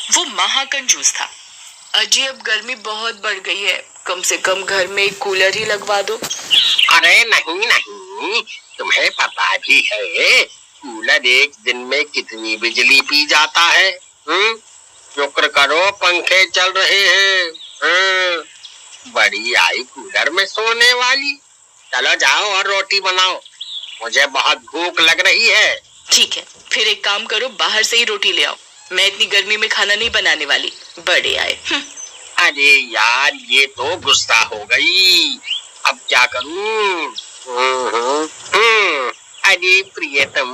वो महाकंजूस था। अजी अब गर्मी बहुत बढ़ गई है, कम से कम घर में एक कूलर ही लगवा दो। अरे नहीं नहीं, तुम्हें पता भी है कूलर एक दिन में कितनी बिजली पी जाता है? शुक्र करो पंखे चल रहे हैं। बड़ी आई कूलर में सोने वाली। चलो जाओ और रोटी बनाओ, मुझे बहुत भूख लग रही है। ठीक है, फिर एक काम करो, बाहर से ही रोटी ले आओ। मैं इतनी गर्मी में खाना नहीं बनाने वाली। बड़े आए। अरे यार, ये तो गुस्सा हो गई, अब क्या करूं? अरे प्रियतम,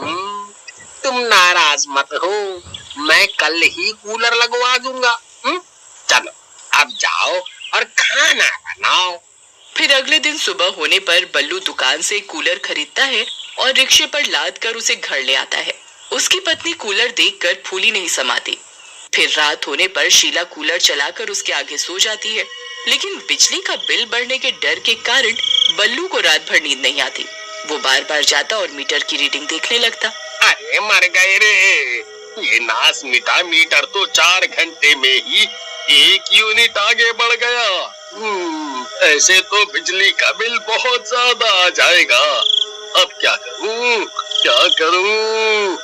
तुम नाराज मत हो, मैं कल ही कूलर लगवा दूंगा। चलो अब जाओ और खाना बनाओ। फिर अगले दिन सुबह होने पर बल्लू दुकान से कूलर खरीदता है और रिक्शे पर लाद कर उसे घर ले आता है। उसकी पत्नी कूलर देखकर फूली नहीं समाती। फिर रात होने पर शीला कूलर चलाकर उसके आगे सो जाती है, लेकिन बिजली का बिल बढ़ने के डर के कारण बल्लू को रात भर नींद नहीं आती। वो बार बार जाता और मीटर की रीडिंग देखने लगता। अरे मर गए रे, ये नास मिटा मीटर तो 4 घंटे में ही 1 यूनिट आगे बढ़ गया। ऐसे तो बिजली का बिल बहुत ज्यादा आ जाएगा। अब क्या करूं, क्या करूं?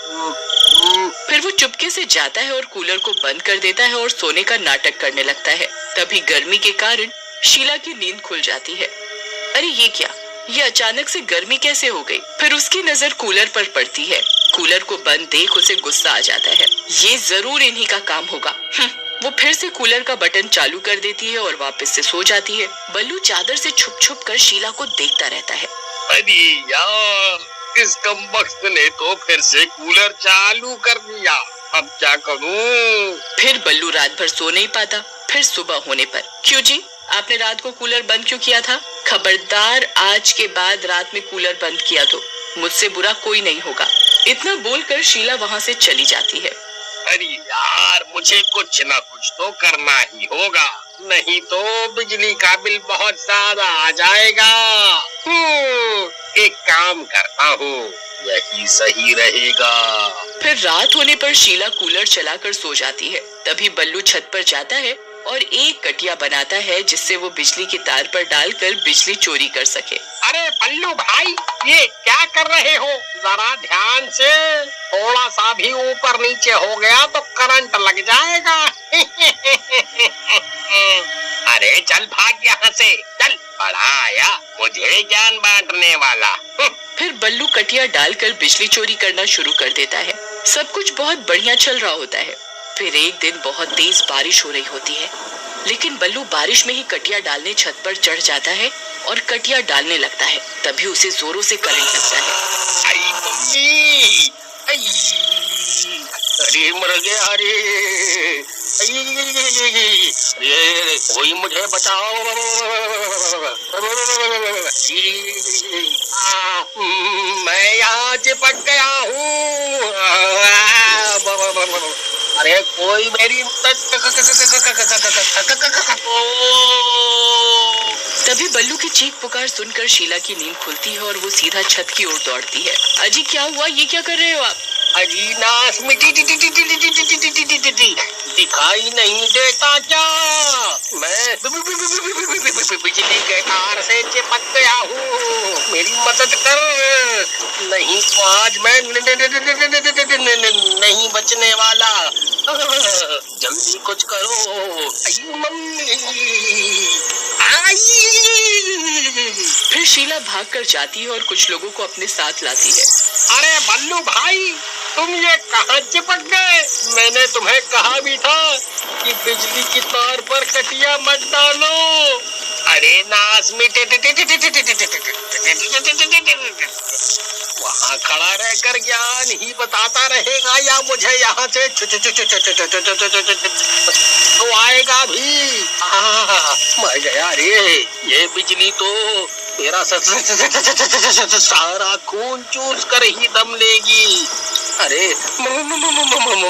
फिर वो चुपके से जाता है और कूलर को बंद कर देता है और सोने का नाटक करने लगता है। तभी गर्मी के कारण शीला की नींद खुल जाती है। अरे ये क्या, ये अचानक से गर्मी कैसे हो गई? फिर उसकी नजर कूलर पर पड़ती है। कूलर को बंद देख उसे गुस्सा आ जाता है। ये जरूर इन्हीं का काम होगा। वो फिर से कूलर का बटन चालू कर देती है और वापस से सो जाती है। बल्लू चादर से छुप छुप कर शीला को देखता रहता है। अरे यार, इस कमबख्त ने तो फिर से कूलर चालू कर दिया, अब क्या करूं? फिर बल्लू रात भर सो नहीं पाता। फिर सुबह होने पर, क्यों जी, आपने रात को कूलर बंद क्यों किया था? खबरदार, आज के बाद रात में कूलर बंद किया तो मुझसे बुरा कोई नहीं होगा। इतना बोलकर शीला वहाँ से चली जाती है। अरे यार, मुझे कुछ ना कुछ तो करना ही होगा, नहीं तो बिजली का बिल बहुत ज्यादा आ जाएगा। एक काम करता हूँ, यही सही रहेगा। फिर रात होने पर शीला कूलर चलाकर सो जाती है। तभी बल्लू छत पर जाता है और एक कटिया बनाता है जिससे वो बिजली के तार पर डालकर बिजली चोरी कर सके। अरे बल्लू भाई, ये क्या कर रहे हो? जरा ध्यान से, थोड़ा सा भी ऊपर नीचे हो गया तो करंट लग जाएगा। अरे चल भाग यहाँ से, चल, बड़ा आया मुझे ज्ञान बांटने वाला। फिर बल्लू कटिया डालकर बिजली चोरी करना शुरू कर देता है। सब कुछ बहुत बढ़िया चल रहा होता है। फिर एक दिन बहुत तेज बारिश हो रही होती है, लेकिन बल्लू बारिश में ही कटिया डालने छत पर चढ़ जाता है और कटिया डालने लगता है। तभी उसे जोरों से करंट लगता है। आई मम्मी, अरे मर गया, अरे कोई मुझे बचाओ, मैं यहाँ चिपक गया हूँ। अरे कोई मेरी तभी बल्लू की चीख पुकार सुनकर शीला की नींद खुलती है और वो सीधा छत की ओर दौड़ती है। अजी क्या हुआ, ये क्या कर रहे हो आप? अजी नाश मिटी दिखाई नहीं देता क्या? मैं बिजली के तार से चिपक गया हूँ, मेरी मदद कर, नहीं तो आज मैं नहीं बचने वाला। जल्दी कुछ करो, मम्मी। फिर शीला भागकर जाती है और कुछ लोगों को अपने साथ लाती है। अरे बल्लू भाई, तुम ये कहाँ चिपक गए? मैंने तुम्हें कहा भी था कि बिजली की तार पर कटिया मत डालो। अरे नास मिटे, वहाँ खड़ा रहकर ज्ञान ही बताता रहेगा या मुझे यहाँ से तो आएगा भी? मर गया रे, ये बिजली तो मेरा सारा खून चूस कर ही दम लेगी। अरे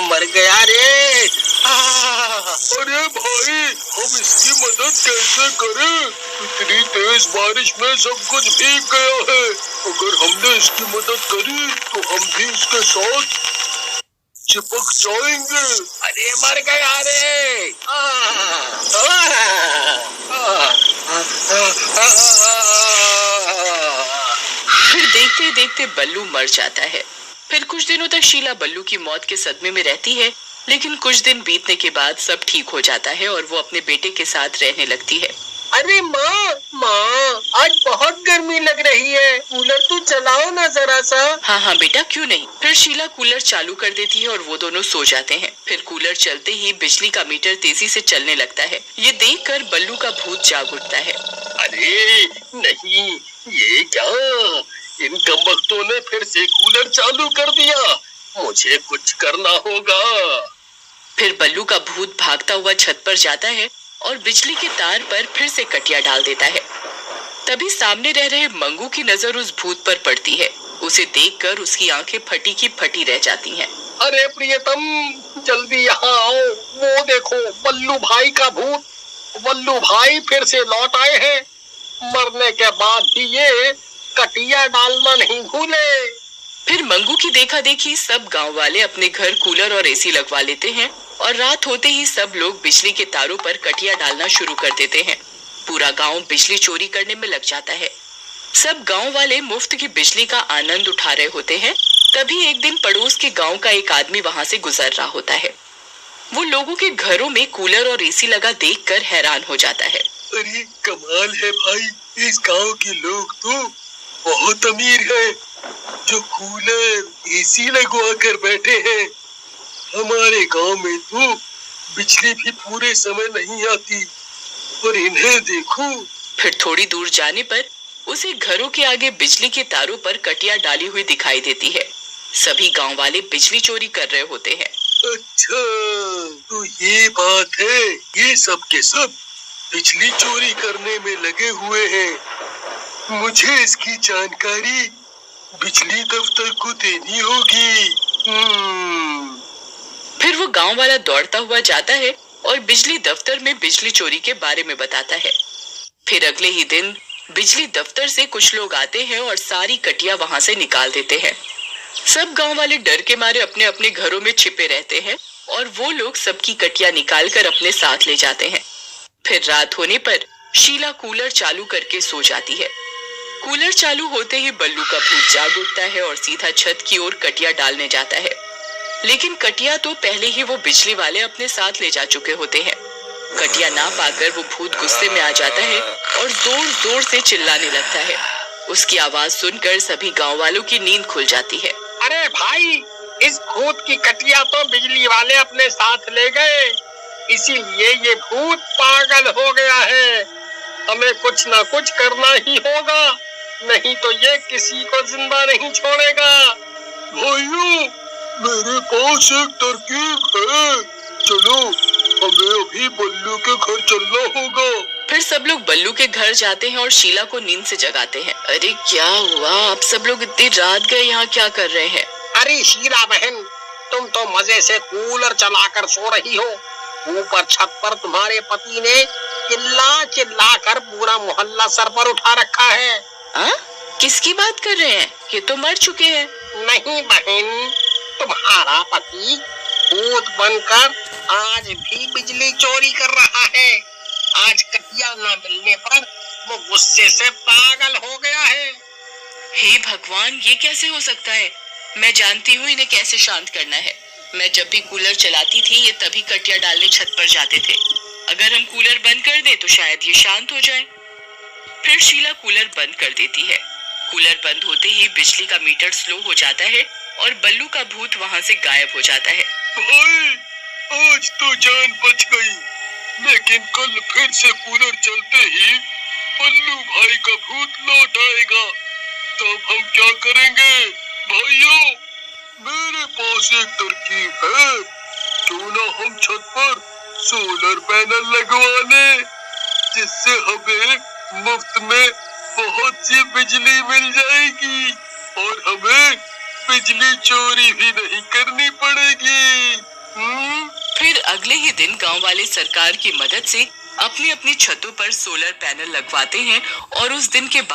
मर गया रे। अरे भाई, हम इसकी मदद कैसे करें? इतनी तेज बारिश में सब कुछ भीग गया है। अगर हमने इसकी मदद करी तो हम भी इसके साथ चिपक जाएंगे। अरे मर गया रे। फिर देखते देखते बल्लू मर जाता है। फिर कुछ दिनों तक शीला बल्लू की मौत के सदमे में रहती है, लेकिन कुछ दिन बीतने के बाद सब ठीक हो जाता है और वो अपने बेटे के साथ रहने लगती है। अरे माँ, आज बहुत गर्मी लग रही है, कूलर तो चलाओ ना जरा सा। हाँ हाँ बेटा, क्यों नहीं। फिर शीला कूलर चालू कर देती है और वो दोनों सो जाते हैं। फिर कूलर चलते ही बिजली का मीटर तेजी से चलने लगता है। ये देखकर बल्लू का भूत जाग उठता है। अरे नहीं, ये क्या, इन कमबख्तों ने फिर से कूलर चालू कर दिया, मुझे कुछ करना होगा। फिर बल्लू का भूत भागता हुआ छत पर जाता है और बिजली के तार पर फिर से कटिया डाल देता है। तभी सामने रह रहे मंगू की नजर उस भूत पर पड़ती है। उसे देखकर उसकी आंखें फटी की फटी रह जाती हैं। अरे प्रियतम, जल्दी यहाँ आओ, वो देखो बल्लू भाई का भूत। बल्लू भाई फिर से लौट आए हैं। मरने के बाद भी ये कटिया डालना नहीं भूले। फिर मंगू की देखा देखी सब गांव वाले अपने घर कूलर और एसी लगवा लेते हैं और रात होते ही सब लोग बिजली के तारों पर कटिया डालना शुरू कर देते हैं। पूरा गांव बिजली चोरी करने में लग जाता है। सब गांव वाले मुफ्त की बिजली का आनंद उठा रहे होते हैं। तभी एक दिन पड़ोस के गांव का एक आदमी वहां से गुजर रहा होता है। वो लोगों के घरों में कूलर और एसी लगा देखकर हैरान हो जाता है। अरे कमाल है भाई, इस गांव के लोग तो बहुत अमीर हैं, जो कूलर एसी लगवा कर बैठे हैं। हमारे गांव में तो बिजली भी पूरे समय नहीं आती, और इन्हें देखो। फिर थोड़ी दूर जाने पर उसे घरों के आगे बिजली के तारों पर कटिया डाली हुई दिखाई देती है। सभी गांव वाले बिजली चोरी कर रहे होते हैं। अच्छा, तो ये बात है, ये सब के सब बिजली चोरी करने में लगे हुए हैं। मुझे इसकी जानकारी बिजली दफ्तर को देनी होगी। फिर वो गांव वाला दौड़ता हुआ जाता है और बिजली दफ्तर में बिजली चोरी के बारे में बताता है। फिर अगले ही दिन बिजली दफ्तर से कुछ लोग आते हैं और सारी कटिया वहां से निकाल देते हैं। सब गांव वाले डर के मारे अपने अपने घरों में छिपे रहते हैं और वो लोग सबकी कटिया निकालकर अपने साथ ले जाते हैं। फिर रात होने पर शीला कूलर चालू करके सो जाती है। कूलर चालू होते ही बल्लू का भूत जाग उठता है और सीधा छत की ओर कटिया डालने जाता है। लेकिन कटिया तो पहले ही वो बिजली वाले अपने साथ ले जा चुके होते हैं। कटिया ना पाकर वो भूत गुस्से में आ जाता है और जोर जोर से चिल्लाने लगता है। उसकी आवाज सुनकर सभी गांव वालों की नींद खुल जाती है। अरे भाई, इस भूत की कटिया तो बिजली वाले अपने साथ ले गए, इसीलिए ये भूत पागल हो गया है। हमें कुछ ना कुछ करना ही होगा, नहीं तो ये किसी को जिंदा नहीं छोड़ेगा। भाइयों, मेरे पास एक तरकीब है, चलो हमें अभी बल्लू के घर चलना होगा। फिर सब लोग बल्लू के घर जाते हैं और शीला को नींद से जगाते हैं। अरे क्या हुआ, आप सब लोग इतनी रात गए यहाँ क्या कर रहे हैं? अरे शीला बहन, तुम तो मजे से कूलर चलाकर सो रही हो। ऊपर छत पर तुम्हारे पति ने चिल्ला चिल्ला कर पूरा मोहल्ला सर पर उठा रखा है। किसकी बात कर रहे हैं? ये तो मर चुके हैं। नहीं बहन, तुम्हारा पति भूत बनकर आज भी बिजली चोरी कर रहा है। आज कटिया न मिलने पर वो गुस्से से पागल हो गया है। हे भगवान, ये कैसे हो सकता है? मैं जानती हूँ इन्हें कैसे शांत करना है। मैं जब भी कूलर चलाती थी ये तभी कटिया डालने छत पर जाते थे। अगर हम कूलर बंद कर दें तो शायद ये शांत हो जाए। फिर शीला कूलर बंद कर देती है। कूलर बंद होते ही बिजली का मीटर स्लो हो जाता है और बल्लू का भूत वहाँ से गायब हो जाता है। भाई, आज तो जान बच गई, लेकिन कल फिर से कूलर चलते ही बल्लू भाई का भूत लौट आएगा, तब हम क्या करेंगे? भाइयों, मेरे पास एक तरकीब है, क्यों ना हम छत पर सोलर पैनल लगवा लें, जिससे हमें मुफ्त में बहुत सी बिजली मिल जाएगी और हमें बिजली चोरी भी नहीं करनी पड़ेगी। फिर अगले ही दिन गांव वाले सरकार की मदद से अपनी अपनी छतों पर सोलर पैनल लगवाते हैं और उस दिन के बाद